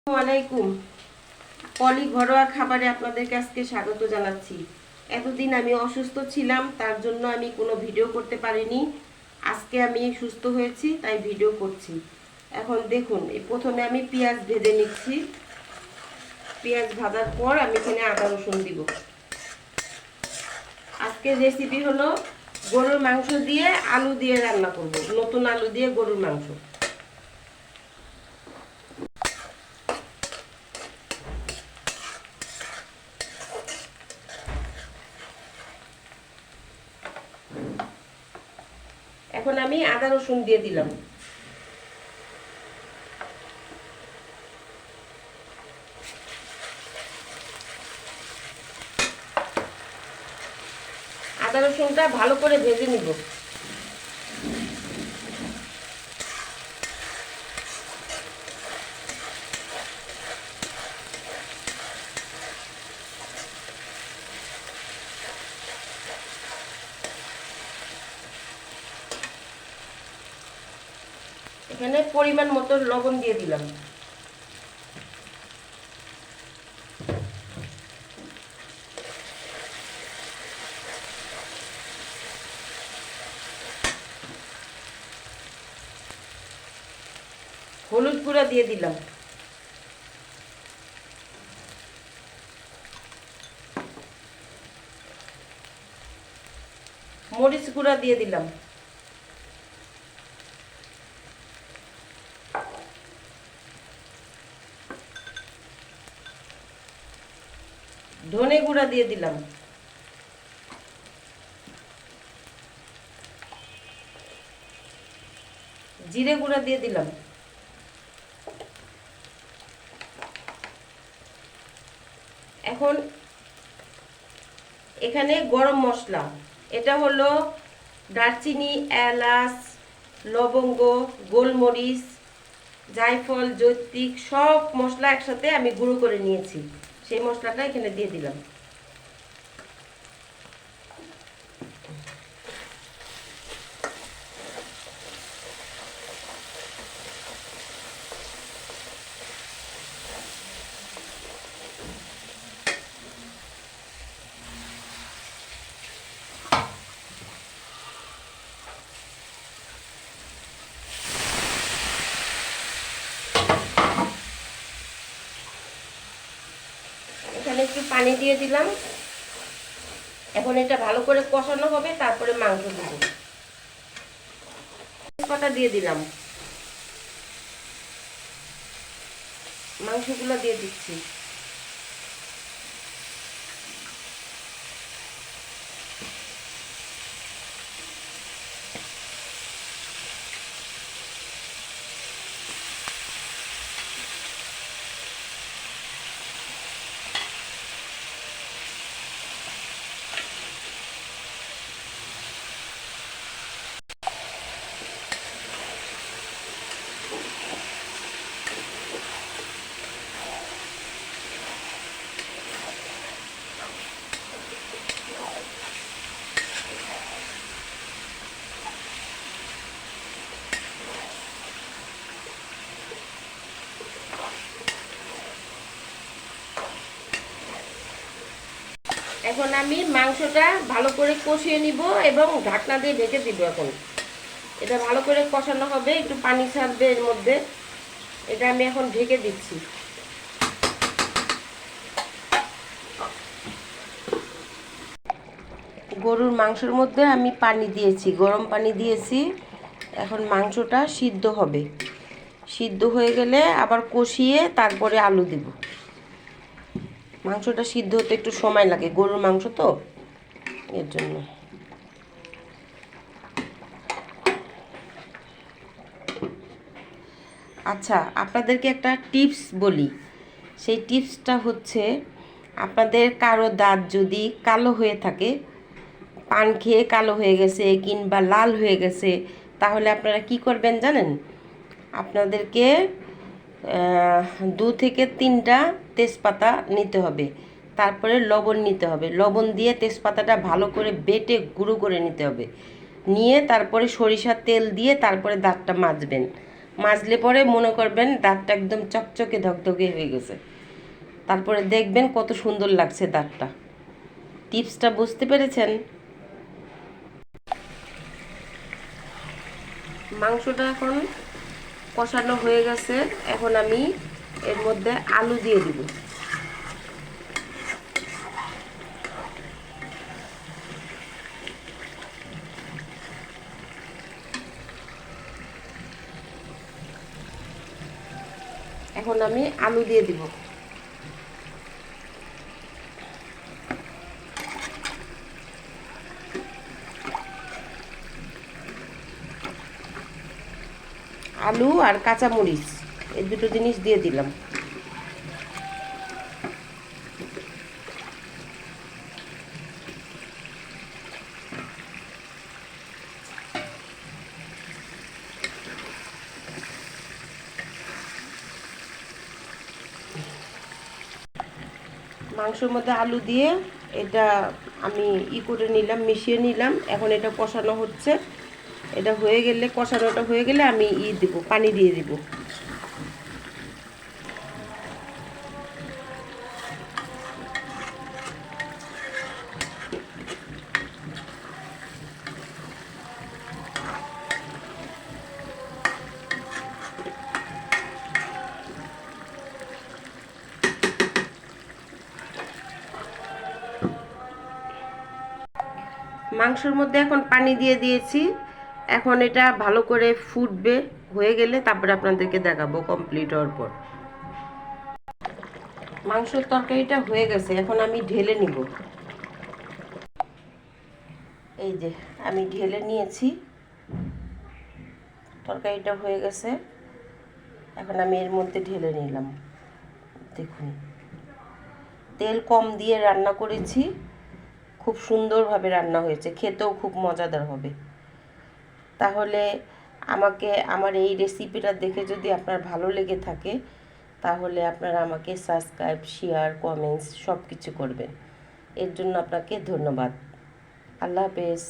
আসসালামাইকুম। পলি ঘরোয়া খাবারে আপনাদেরকে আজকে স্বাগত জানাচ্ছি। এতদিন আমি অসুস্থ ছিলাম, তার জন্য আমি কোনো ভিডিও করতে পারিনি। আজকে আমি সুস্থ হয়েছি, তাই ভিডিও করছি। এখন দেখুন, প্রথমে আমি পেঁয়াজ ভেজে নিচ্ছি। পেঁয়াজ ভাজার পর আমি এখানে আদা রসুন দিব। আজকের রেসিপি হলো গরুর মাংস দিয়ে আলু দিয়ে রান্না করব, নতুন আলু দিয়ে গরুর মাংস। এখন আমি আদা রসুন দিয়ে দিলাম। আদা রসুনটা ভালো করে ভেজে নিব। এখানে পরিমাণ মতো লবণ দিয়ে দিলাম। হলুদ গুঁড়া দিয়ে দিলাম। মরিচ গুঁড়া দিয়ে দিলাম। ধনে গুঁড়া দিয়ে দিলাম। জিরে গুঁড়া দিয়ে দিলাম। এখন এখানে গরম মশলা, এটা হলো দারচিনি, এলাচ, লবঙ্গ, গোলমরিচ, জায়ফল, জৈত্রিক সব মশলা একসাথে আমি গুঁড়ো করে নিয়েছি। সেই মশলাটা এখানে দিয়ে দিলাম। এখানে একটু পানি দিয়ে দিলাম। এখন এটা ভালো করে কষানো হবে, তারপরে মাংস দেব। তেজপাতা দিয়ে দিলাম। মাংসগুলো দিয়ে দিচ্ছি। এখন আমি মাংসটা ভালো করে কষিয়ে নিব এবং ঢাকনা দিয়ে ঢেকে দিব। এখন এটা ভালো করে কষানো হবে, একটু পানি ছাড়বে এর মধ্যে। এটা আমি এখন ঢেকে দিচ্ছি। গরুর মাংসের মধ্যে আমি পানি দিয়েছি, গরম পানি দিয়েছি। এখন মাংসটা সিদ্ধ হবে। সিদ্ধ হয়ে গেলে আবার কষিয়ে তারপরে আলু দিব। মাংসটা সিদ্ধ হতে একটু সময় লাগে, গরুর মাংস তো, এর জন্য। আচ্ছা, আপনাদেরকে একটা টিপস বলি। সেই টিপসটা হচ্ছে, আপনাদের কারো দাঁত যদি কালো হয়ে থাকে, পান খেয়ে কালো হয়ে গেছে কিংবা লাল হয়ে গেছে, তাহলে আপনারা কি করবেন জানেন? আপনাদেরকে 2 থেকে 3টা তেজপাতা নিতে হবে। তারপরে লবণ নিতে হবে। লবণ দিয়ে তেজপাতাটা ভালো করে বেটে গুঁড়ো করে নিতে হবে। নিয়ে তারপরে সরিষার তেল দিয়ে তারপরে দাঁতটা মাজবেন। মাজলে পরে মনে করবেন দাঁতটা একদম চকচকে ধকধকে হয়ে গেছে। তারপরে দেখবেন কত সুন্দর লাগছে দাঁতটা। টিপসটা বুঝতে পেরেছেন? মাংসটা এখন কষানো হয়ে গেছে। এখন আমি এর মধ্যে আলু দিয়ে দিব। এখন আমি আলু দিয়ে দিব। আলু আর কাঁচামরিচ এই দুটো জিনিস দিয়ে দিলাম। মাংসের মধ্যে আলু দিয়ে এটা আমি করে নিলাম, মিশিয়ে নিলাম। এখন এটা কষানো হচ্ছে। এটা হয়ে গেলে, কষানোটা হয়ে গেলে আমি দিব, পানি দিয়ে দিব। মাংসের মধ্যে এখন পানি দিয়ে দিয়েছি। এখন এটা ভালো করে ফুটবে, হয়ে গেলে তারপরে আপনাদেরকে দেখাবো কমপ্লিট হওয়ার পর। মাংসের তরকারিটা হয়ে গেছে, এখন আমি ঢেলে নিব। এই যে আমি ঢেলে নিয়েছি, তরকারিটা হয়ে গেছে। এখন আমি এর মধ্যে ঢেলে নিলাম। দেখুন, তেল কম দিয়ে রান্না করেছি, খুব সুন্দরভাবে রান্না হয়েছে, খেতেও খুব মজাদার হবে। তাহলে আমার এই রেসিপিটা দেখে যদি আপনার ভালো লেগে থাকে, তাহলে আপনারা আমাকে সাবস্ক্রাইব, শেয়ার, কমেন্টস সব কিছু করবেন। এর জন্য আপনাকে ধন্যবাদ। আল্লাহ হাফেজ।